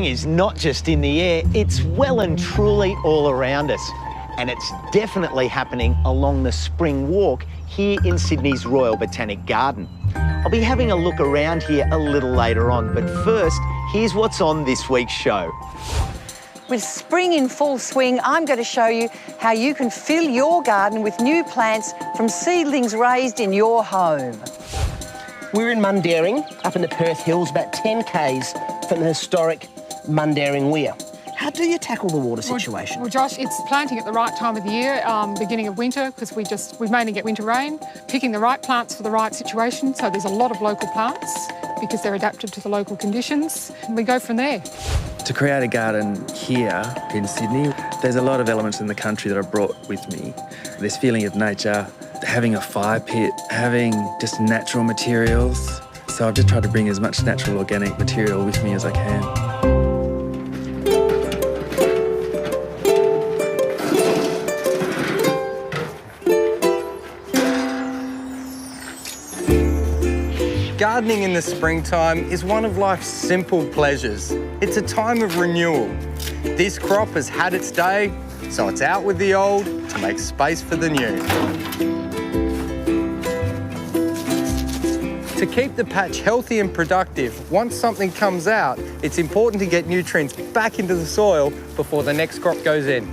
is not just in the air, it's well and truly all around us. And it's definitely happening along the spring walk here in Sydney's Royal Botanic Garden. I'll be having a look around here a little later on, but first, here's what's on this week's show. With spring in full swing, I'm going to show you how you can fill your garden with new plants from seedlings raised in your home. We're in Mundaring, up in the Perth Hills, about 10 k's from the historic Mundaring Weir. How do you tackle the water situation? Well, Josh, it's planting at the right time of the year, beginning of winter, because we mainly get winter rain, picking the right plants for the right situation. So there's a lot of local plants because they're adapted to the local conditions, and we go from there. To create a garden here in Sydney, there's a lot of elements in the country that I've brought with me. This feeling of nature, having a fire pit, having just natural materials. So I've just tried to bring as much natural organic material with me as I can. Gardening in the springtime is one of life's simple pleasures. It's a time of renewal. This crop has had its day, so it's out with the old to make space for the new. To keep the patch healthy and productive, once something comes out, it's important to get nutrients back into the soil before the next crop goes in.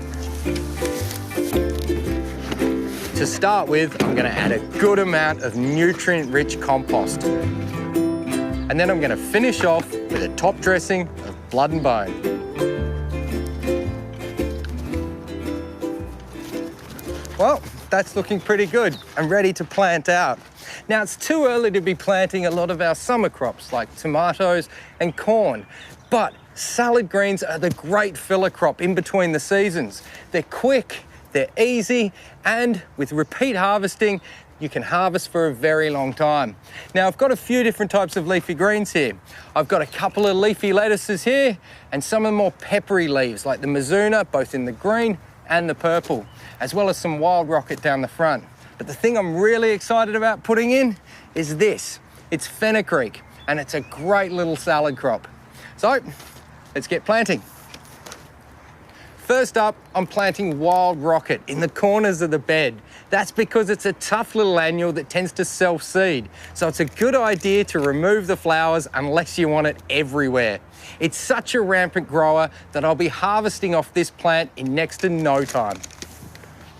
To start with, I'm going to add a good amount of nutrient-rich compost. And then I'm going to finish off with a top dressing of blood and bone. Well, that's looking pretty good. I'm ready to plant out. Now, it's too early to be planting a lot of our summer crops like tomatoes and corn, but salad greens are the great filler crop in between the seasons. They're quick, they're easy, and with repeat harvesting, you can harvest for a very long time. Now, I've got a few different types of leafy greens here. I've got a couple of leafy lettuces here and some of the more peppery leaves like the Mizuna, both in the green and the purple, as well as some wild rocket down the front. But the thing I'm really excited about putting in is this. It's fenugreek, and it's a great little salad crop. So, let's get planting. First up, I'm planting wild rocket in the corners of the bed. That's because it's a tough little annual that tends to self-seed. So it's a good idea to remove the flowers unless you want it everywhere. It's such a rampant grower that I'll be harvesting off this plant in next to no time.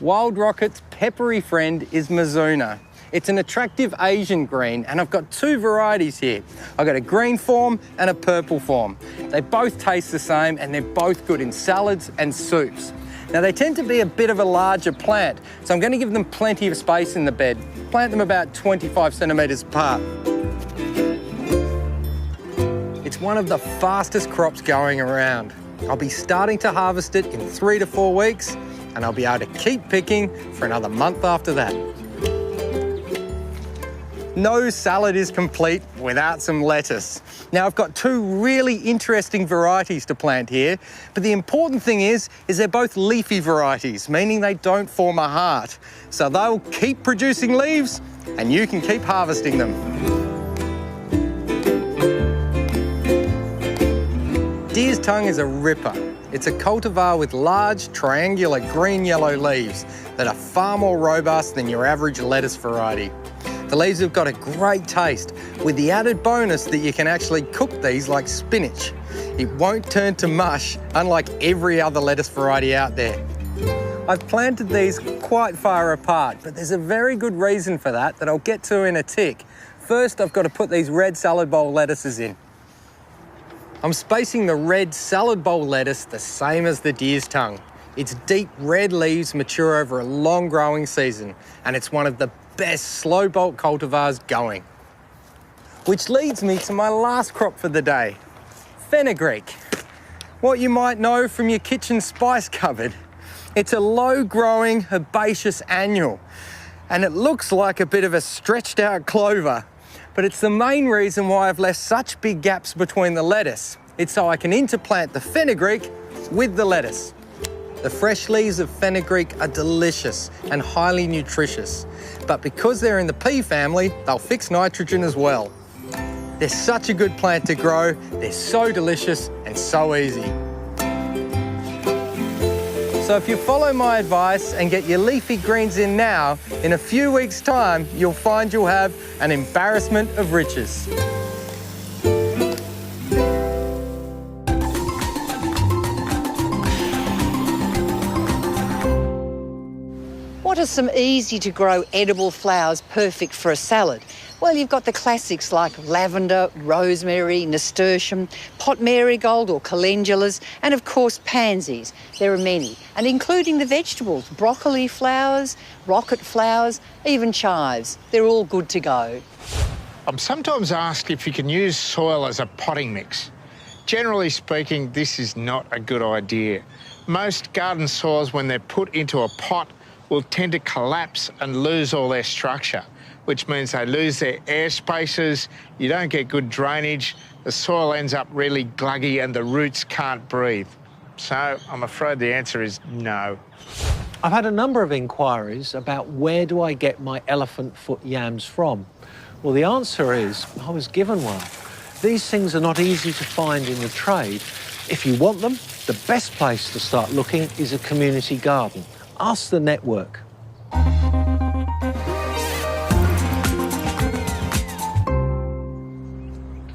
Wild rocket's peppery friend is Mizuna. It's an attractive Asian green, and I've got two varieties here. I've got a green form and a purple form. They both taste the same, and they're both good in salads and soups. Now, they tend to be a bit of a larger plant, so I'm going to give them plenty of space in the bed. Plant them about 25 centimetres apart. It's one of the fastest crops going around. I'll be starting to harvest it in 3 to 4 weeks, and I'll be able to keep picking for another month after that. No salad is complete without some lettuce. Now, I've got two really interesting varieties to plant here, but the important thing is they're both leafy varieties, meaning they don't form a heart. So they'll keep producing leaves, and you can keep harvesting them. Deer's tongue is a ripper. It's a cultivar with large, triangular green-yellow leaves that are far more robust than your average lettuce variety. The leaves have got a great taste, with the added bonus that you can actually cook these like spinach. It won't turn to mush, unlike every other lettuce variety out there. I've planted these quite far apart, but there's a very good reason for that I'll get to in a tick. First, I've got to put these red salad bowl lettuces in. I'm spacing the red salad bowl lettuce the same as the deer's tongue. Its deep red leaves mature over a long growing season, and it's one of the best slow bulk cultivars going. Which leads me to my last crop for the day, fenugreek. What you might know from your kitchen spice cupboard. It's a low growing herbaceous annual, and it looks like a bit of a stretched out clover, but it's the main reason why I've left such big gaps between the lettuce. It's so I can interplant the fenugreek with the lettuce. The fresh leaves of fenugreek are delicious and highly nutritious, but because they're in the pea family, they'll fix nitrogen as well. They're such a good plant to grow, they're so delicious and so easy. So if you follow my advice and get your leafy greens in now, in a few weeks' time, you'll find you'll have an embarrassment of riches. What are some easy to grow edible flowers perfect for a salad? Well, you've got the classics like lavender, rosemary, nasturtium, pot marigold or calendulas, and of course pansies. There are many, and including the vegetables, broccoli flowers, rocket flowers, even chives. They're all good to go. I'm sometimes asked if you can use soil as a potting mix. Generally speaking, this is not a good idea. Most garden soils, when they're put into a pot, will tend to collapse and lose all their structure, which means they lose their air spaces, you don't get good drainage, the soil ends up really gluggy and the roots can't breathe. So I'm afraid the answer is no. I've had a number of inquiries about where do I get my elephant foot yams from. Well, the answer is I was given one. These things are not easy to find in the trade. If you want them, the best place to start looking is a community garden. Ask the network.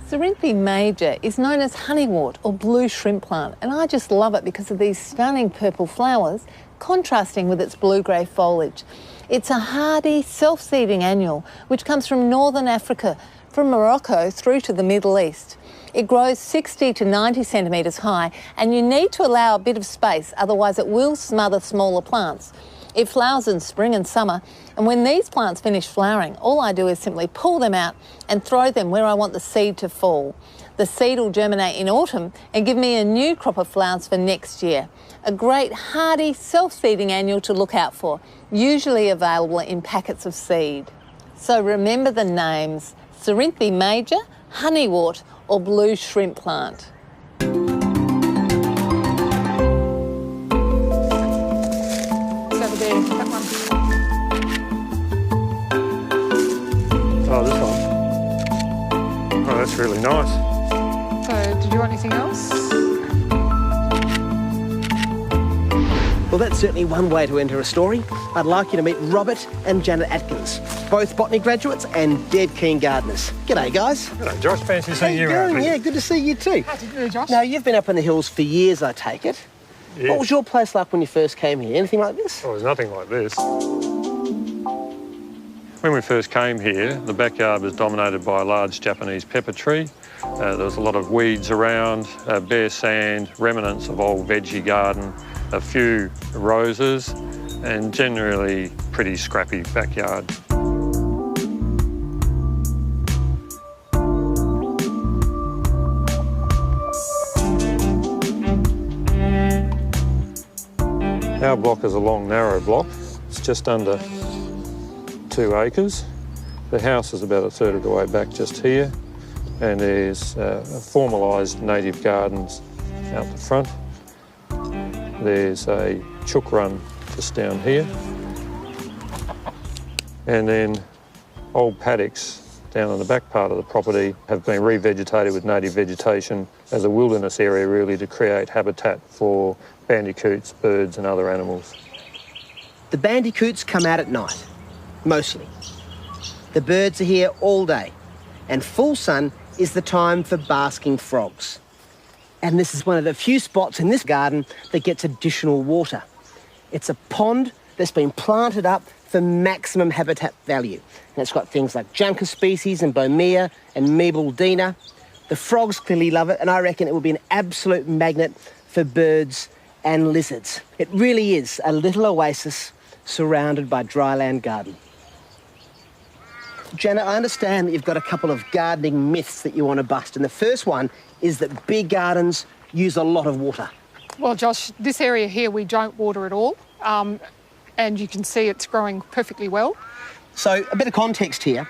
Cerinthe major is known as honeywort or blue shrimp plant, and I just love it because of these stunning purple flowers contrasting with its blue-grey foliage. It's a hardy, self-seeding annual which comes from northern Africa, from Morocco through to the Middle East. It grows 60 to 90 centimetres high, and you need to allow a bit of space, otherwise it will smother smaller plants. It flowers in spring and summer, and when these plants finish flowering, all I do is simply pull them out and throw them where I want the seed to fall. The seed will germinate in autumn and give me a new crop of flowers for next year. A great hardy, self-seeding annual to look out for, usually available in packets of seed. So remember the names: Cerinthe major, honeywort, or blue shrimp plant. It's over there, that one. Oh, this one. Oh, that's really nice. So, did you want anything else? Well, that's certainly one way to enter a story. I'd like you to meet Robert and Janet Atkins, both botany graduates and dead keen gardeners. G'day, guys. Hello, Josh. Fancy seeing you How around you doing? here. Yeah, good to see you too. How did you do, Josh? Now, you've been up in the hills for years, I take it. Yeah. What was your place like when you first came here? Anything like this? Oh, there's nothing like this. When we first came here, the backyard was dominated by a large Japanese pepper tree. There was a lot of weeds around, bare sand, remnants of old veggie garden, a few roses, and generally pretty scrappy backyard. Our block is a long, narrow block. It's just under 2 acres. The house is about a third of the way back just here, and there's formalised native gardens out the front. There's a chook run just down here, and then old paddocks down on the back part of the property have been revegetated with native vegetation as a wilderness area, really, to create habitat for bandicoots, birds and other animals. The bandicoots come out at night, mostly. The birds are here all day, and full sun is the time for basking frogs. And this is one of the few spots in this garden that gets additional water. It's a pond that's been planted up for maximum habitat value. And it's got things like junca species and bomea and mebuldina. The frogs clearly love it, and I reckon it will be an absolute magnet for birds and lizards. It really is a little oasis surrounded by dryland garden. Janet, I understand that you've got a couple of gardening myths that you want to bust, and the first one is that big gardens use a lot of water. Well, Josh, this area here we don't water at all, and you can see it's growing perfectly well. So, a bit of context here.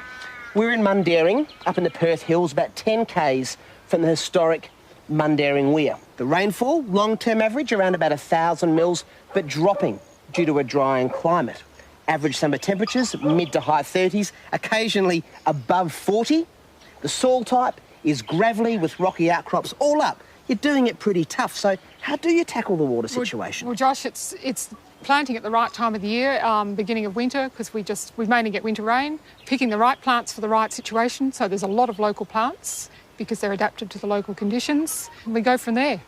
We're in Mundaring, up in the Perth Hills, about 10 k's from the historic Mundaring Weir. The rainfall, long-term average, around about 1,000 mils, but dropping due to a drying climate. Average summer temperatures, mid to high 30s, occasionally above 40. The soil type is gravelly with rocky outcrops all up. You're doing it pretty tough, so how do you tackle the water situation? Well, Josh, it's planting at the right time of the year, beginning of winter, because we mainly get winter rain, picking the right plants for the right situation, so there's a lot of local plants because they're adapted to the local conditions, and we go from there.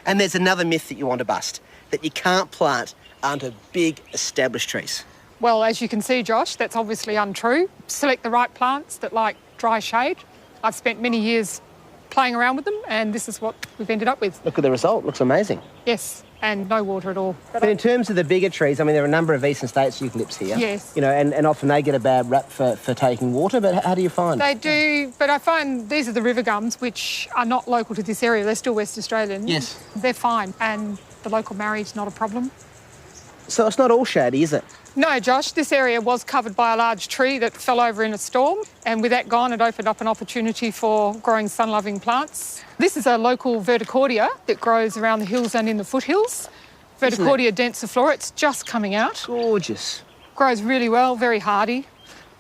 And there's another myth that you want to bust, that you can't plant under big established trees. Well, as you can see, Josh, that's obviously untrue. Select the right plants that like dry shade. I've spent many years playing around with them, and this is what we've ended up with. Look at the result, looks amazing. Yes, and no water at all. But in terms of the bigger trees, I mean, there are a number of eastern states eucalypts here. Yes. You know, and often they get a bad rap for taking water, but how do you find? They do, but I find these are the river gums, which are not local to this area. They're still West Australian. Yes. They're fine, and the local marrie's not a problem. So it's not all shady, is it? No, Josh, this area was covered by a large tree that fell over in a storm, and with that gone, it opened up an opportunity for growing sun-loving plants. This is a local verticordia that grows around the hills and in the foothills. Verticordia densiflora, it's just coming out. Gorgeous. Grows really well, very hardy,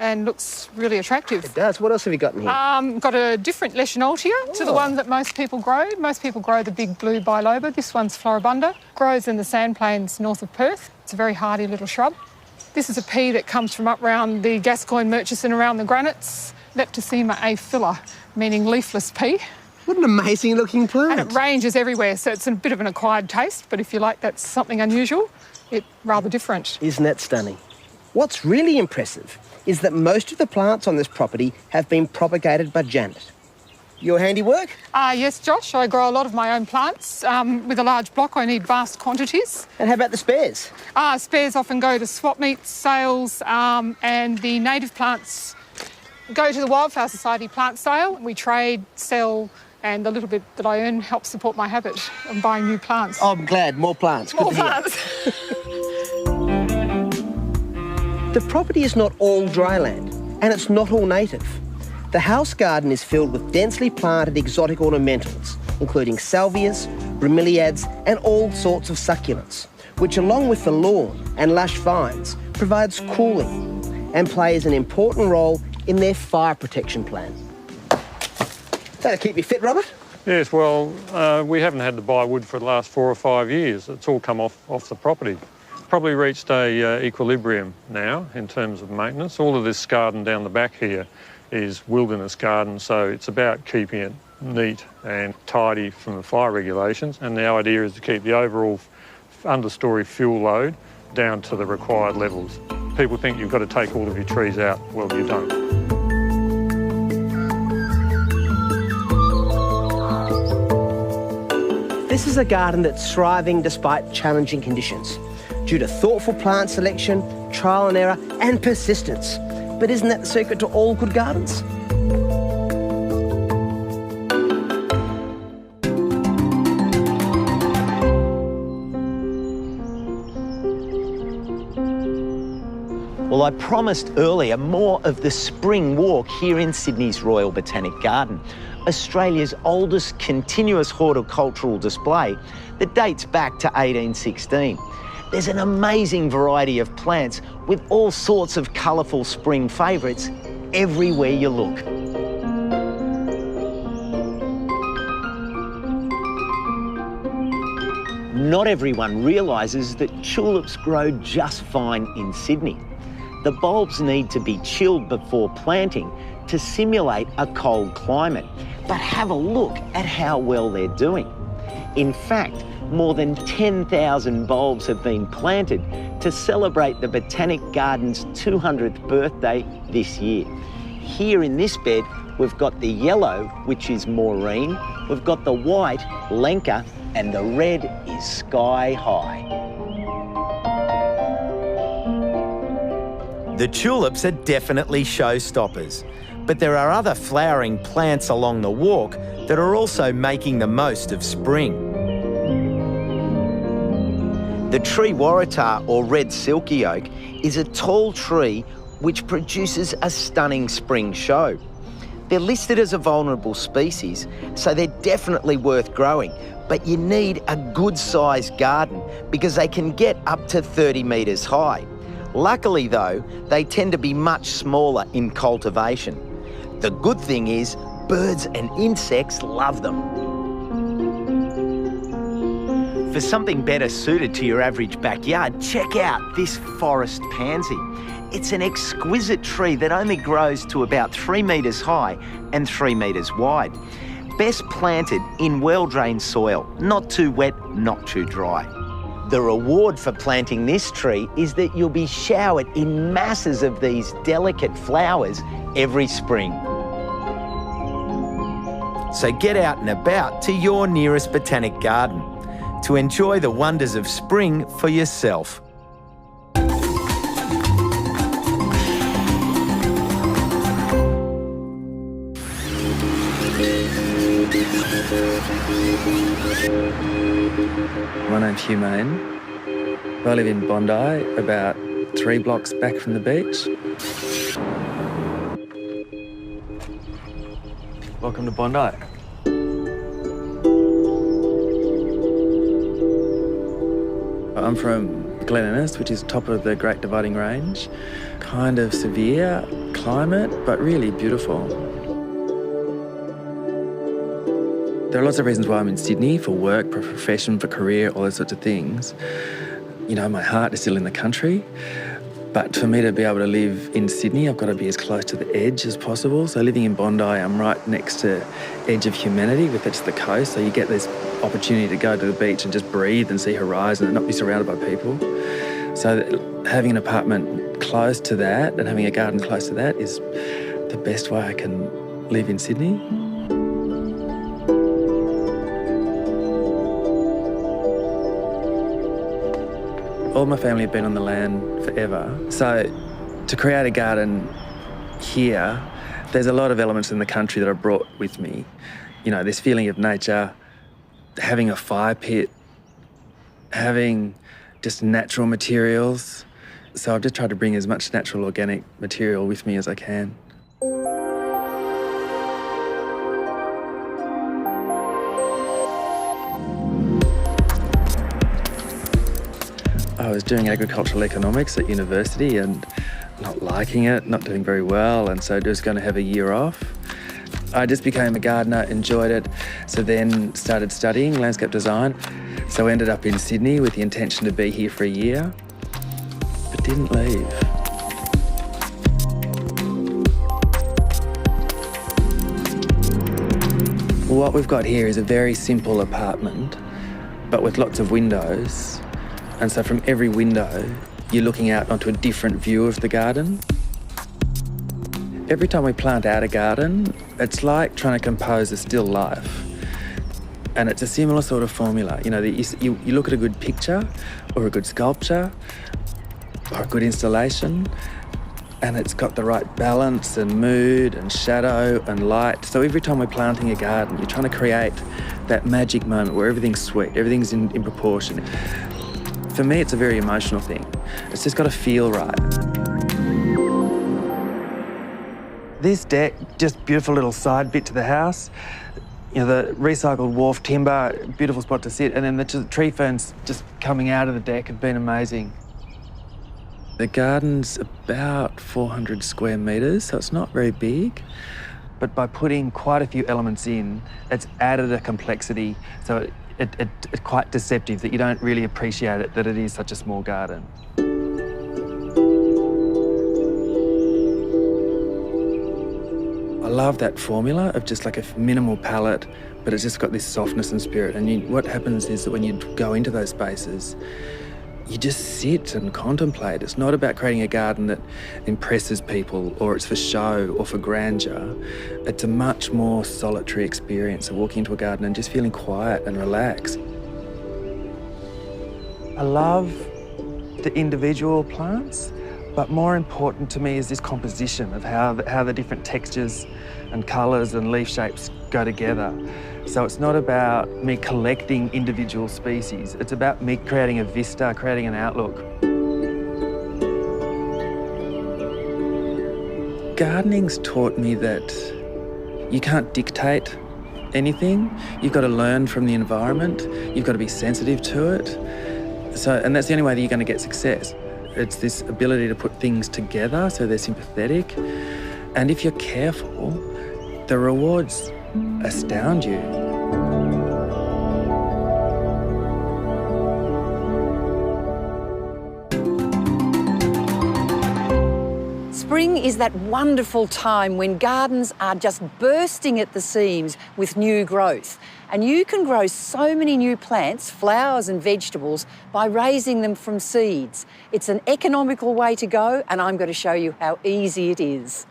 and looks really attractive. It does. What else have you got in here? Got a different Leschenoltia to the one that most people grow. Most people grow the big blue biloba. This one's floribunda. Grows in the sandplains north of Perth. It's a very hardy little shrub. This is a pea that comes from up around the Gascoyne, Murchison, around the granites. Leptosema aphylla, meaning leafless pea. What an amazing looking plant. And it ranges everywhere, so it's a bit of an acquired taste, but if you like that's something unusual, it's rather different. Isn't that stunning? What's really impressive is that most of the plants on this property have been propagated by Janet. Your handiwork? Yes, Josh, I grow a lot of my own plants. With a large block, I need vast quantities. And how about the spares? Spares often go to swap meets, sales, and the native plants go to the Wildflower Society plant sale. We trade, sell, and the little bit that I earn helps support my habit of buying new plants. Oh, I'm glad. More plants. Good More to hear. plants. The property is not all dry land, and it's not all native. The house garden is filled with densely planted exotic ornamentals, including salvias, bromeliads, and all sorts of succulents, which along with the lawn and lush vines provides cooling and plays an important role in their fire protection plan. That'll keep you fit, Robert? Yes, well, we haven't had to buy wood for the last 4 or 5 years. It's all come off the property. Probably reached a equilibrium now in terms of maintenance. All of this garden down the back here is wilderness garden, so it's about keeping it neat and tidy from the fire regulations, and the idea is to keep the overall understory fuel load down to the required levels. People think you've got to take all of your trees out. Well, you don't. This is a garden that's thriving despite challenging conditions, due to thoughtful plant selection, trial and error, and persistence. But isn't that the secret to all good gardens? Well, I promised earlier more of the spring walk here in Sydney's Royal Botanic Garden, Australia's oldest continuous horticultural display that dates back to 1816. There's an amazing variety of plants with all sorts of colourful spring favourites everywhere you look. Not everyone realises that tulips grow just fine in Sydney. The bulbs need to be chilled before planting to simulate a cold climate. But have a look at how well they're doing. In fact, more than 10,000 bulbs have been planted to celebrate the Botanic Garden's 200th birthday this year. Here in this bed, we've got the yellow, which is Maureen, we've got the white, Lenka, and the red is Sky High. The tulips are definitely showstoppers, but there are other flowering plants along the walk that are also making the most of spring. The tree waratah, or red silky oak, is a tall tree which produces a stunning spring show. They're listed as a vulnerable species, so they're definitely worth growing, but you need a good-sized garden because they can get up to 30 metres high. Luckily though, they tend to be much smaller in cultivation. The good thing is, Birds and insects love them. For something better suited to your average backyard, check out this forest pansy. It's an exquisite tree that only grows to about 3 metres high and 3 metres wide. Best planted in well-drained soil, not too wet, not too dry. The reward for planting this tree is that you'll be showered in masses of these delicate flowers every spring. So get out and about to your nearest botanic garden to enjoy the wonders of spring for yourself. My name's Humane. I live in Bondi, about 3 blocks back from the beach. Welcome to Bondi. I'm from gardeningaus, which is top of the Great Dividing Range. Kind of severe climate, but really beautiful. There are lots of reasons why I'm in Sydney, for work, for profession, for career, all those sorts of things. You know, my heart is still in the country, but for me to be able to live in Sydney, I've got to be as close to the edge as possible. So living in Bondi, I'm right next to edge of humanity, with it's the coast, so you get this opportunity to go to the beach and just breathe and see horizon and not be surrounded by people. So having an apartment close to that and having a garden close to that is the best way I can live in Sydney. All my family have been on the land forever. So to create a garden here, there's a lot of elements in the country that I brought with me. You know, this feeling of nature, having a fire pit, having just natural materials. So I've just tried to bring as much natural organic material with me as I can. I was doing agricultural economics at university and not liking it, not doing very well, and so just going to have a year off. I just became a gardener, enjoyed it, so then started studying landscape design. So I ended up in Sydney with the intention to be here for a year, but didn't leave. What we've got here is a very simple apartment, but with lots of windows. And so from every window, you're looking out onto a different view of the garden. Every time we plant out a garden, it's like trying to compose a still life. And it's a similar sort of formula. You know, you look at a good picture or a good sculpture or a good installation, and it's got the right balance and mood and shadow and light. So every time we're planting a garden, you're trying to create that magic moment where everything's sweet, everything's in proportion. For me, it's a very emotional thing. It's just got to feel right. This deck, just beautiful little side bit to the house. You know, the recycled wharf timber, beautiful spot to sit, and then the tree ferns just coming out of the deck have been amazing. The garden's about 400 square metres, so it's not very big. But by putting quite a few elements in, it's added a complexity, so it's quite deceptive that you don't really appreciate it, that it is such a small garden. I love that formula of just like a minimal palette, but it's just got this softness and spirit. And what happens is that when you go into those spaces, you just sit and contemplate. It's not about creating a garden that impresses people or it's for show or for grandeur. It's a much more solitary experience of walking into a garden and just feeling quiet and relaxed. I love the individual plants, but more important to me is this composition of how the different textures and colours and leaf shapes go together. So it's not about me collecting individual species, it's about me creating a vista, creating an outlook. Gardening's taught me that you can't dictate anything. You've got to learn from the environment, you've got to be sensitive to it. And that's the only way that you're going to get success. It's this ability to put things together so they're sympathetic. And if you're careful, The rewards astound you. Spring is that wonderful time when gardens are just bursting at the seams with new growth. And you can grow so many new plants, flowers and vegetables, by raising them from seeds. It's an economical way to go, and I'm going to show you how easy it is.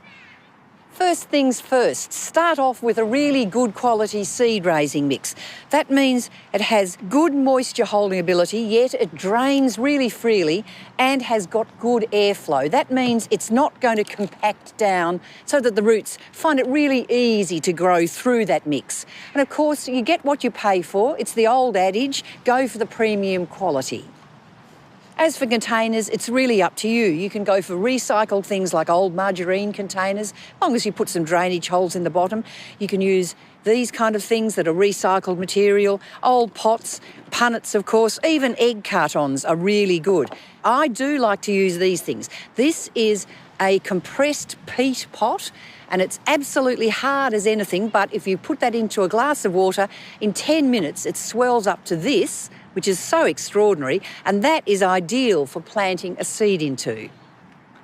First things first, start off with a really good quality seed raising mix. That means it has good moisture holding ability, yet it drains really freely and has got good airflow. That means it's not going to compact down so that the roots find it really easy to grow through that mix. And of course, you get what you pay for. It's the old adage, go for the premium quality. As for containers, it's really up to you. You can go for recycled things like old margarine containers, as long as you put some drainage holes in the bottom. You can use these kind of things that are recycled material, old pots, punnets, of course, even egg cartons are really good. I do like to use these things. This is a compressed peat pot, and it's absolutely hard as anything, but if you put that into a glass of water, in 10 minutes it swells up to this, which is so extraordinary, and that is ideal for planting a seed into.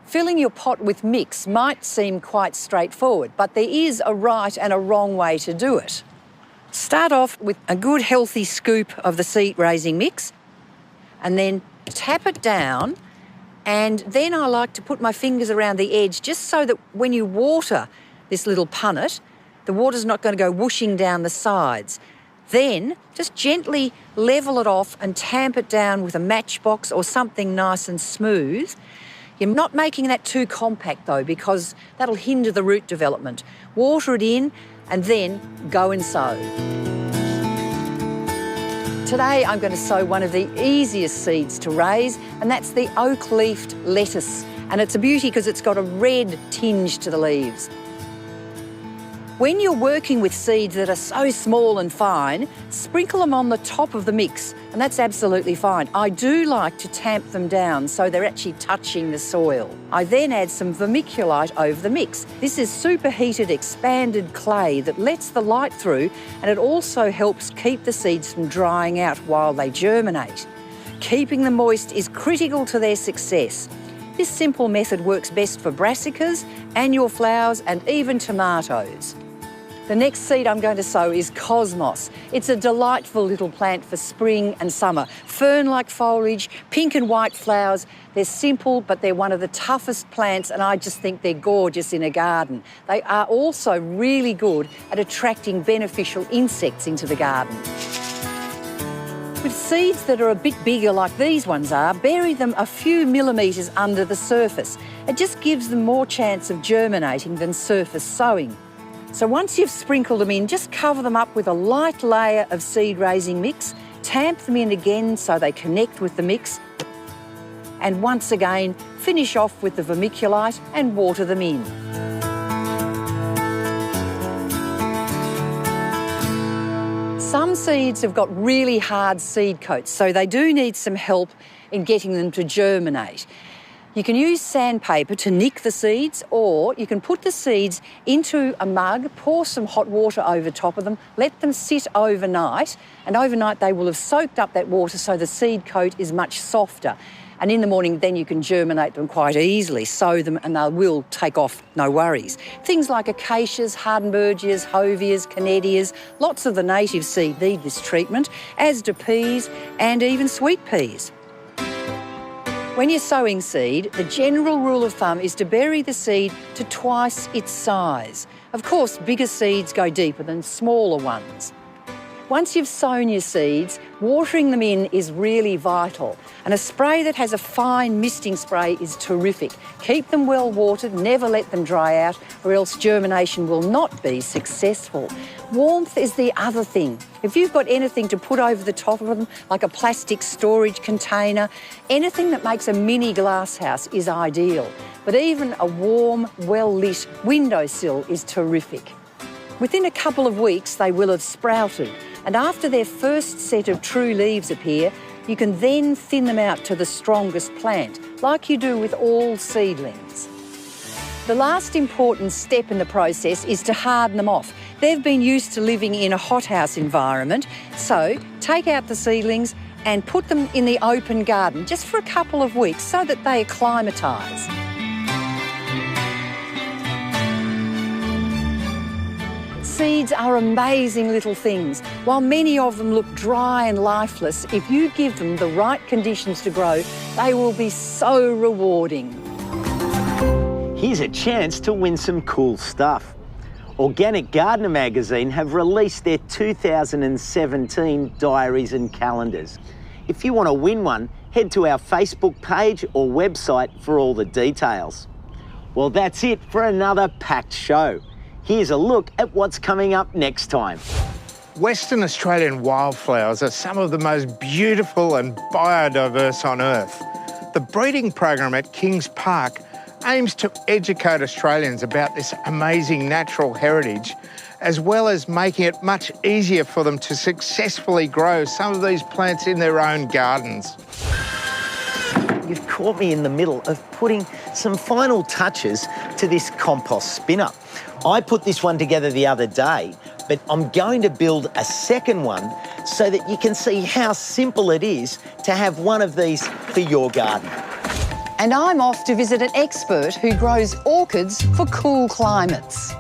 Filling your pot with mix might seem quite straightforward, but there is a right and a wrong way to do it. Start off with a good healthy scoop of the seed raising mix, and then tap it down, and then I like to put my fingers around the edge just so that when you water this little punnet, the water's not going to go whooshing down the sides. Then just gently level it off and tamp it down with a matchbox or something nice and smooth. You're not making that too compact though, because that'll hinder the root development. Water it in and then go and sow. Today I'm going to sow one of the easiest seeds to raise, and that's the oak-leafed lettuce. And it's a beauty because it's got a red tinge to the leaves. When you're working with seeds that are so small and fine, sprinkle them on the top of the mix, and that's absolutely fine. I do like to tamp them down so they're actually touching the soil. I then add some vermiculite over the mix. This is superheated expanded clay that lets the light through, and it also helps keep the seeds from drying out while they germinate. Keeping them moist is critical to their success. This simple method works best for brassicas, annual flowers, and even tomatoes. The next seed I'm going to sow is cosmos. It's a delightful little plant for spring and summer. Fern-like foliage, pink and white flowers. They're simple, but they're one of the toughest plants, and I just think they're gorgeous in a garden. They are also really good at attracting beneficial insects into the garden. With seeds that are a bit bigger like these ones are, bury them a few millimetres under the surface. It just gives them more chance of germinating than surface sowing. So once you've sprinkled them in, just cover them up with a light layer of seed raising mix, tamp them in again so they connect with the mix, and once again, finish off with the vermiculite and water them in. Some seeds have got really hard seed coats, so they do need some help in getting them to germinate. You can use sandpaper to nick the seeds, or you can put the seeds into a mug, pour some hot water over top of them, let them sit overnight, and overnight they will have soaked up that water so the seed coat is much softer. And in the morning, then you can germinate them quite easily, sow them, and they will take off, no worries. Things like acacias, hardenbergias, hovias, canedias, lots of the native seed need this treatment, as do peas and even sweet peas. When you're sowing seed, the general rule of thumb is to bury the seed to twice its size. Of course, bigger seeds go deeper than smaller ones. Once you've sown your seeds, watering them in is really vital, and a spray that has a fine misting spray is terrific. Keep them well watered, never let them dry out, or else germination will not be successful. Warmth is the other thing. If you've got anything to put over the top of them, like a plastic storage container, anything that makes a mini glasshouse is ideal. But even a warm, well-lit windowsill is terrific. Within a couple of weeks, they will have sprouted, and after their first set of true leaves appear, you can then thin them out to the strongest plant, like you do with all seedlings. The last important step in the process is to harden them off. They've been used to living in a hothouse environment, so take out the seedlings and put them in the open garden just for a couple of weeks so that they acclimatise. Seeds are amazing little things. While many of them look dry and lifeless, if you give them the right conditions to grow, they will be so rewarding. Here's a chance to win some cool stuff. Organic Gardener magazine have released their 2017 diaries and calendars. If you want to win one, head to our Facebook page or website for all the details. Well, that's it for another packed show. Here's a look at what's coming up next time. Western Australian wildflowers are some of the most beautiful and biodiverse on Earth. The breeding program at Kings Park aims to educate Australians about this amazing natural heritage, as well as making it much easier for them to successfully grow some of these plants in their own gardens. You've caught me in the middle of putting some final touches to this compost spinner. I put this one together the other day, but I'm going to build a second one so that you can see how simple it is to have one of these for your garden. And I'm off to visit an expert who grows orchids for cool climates.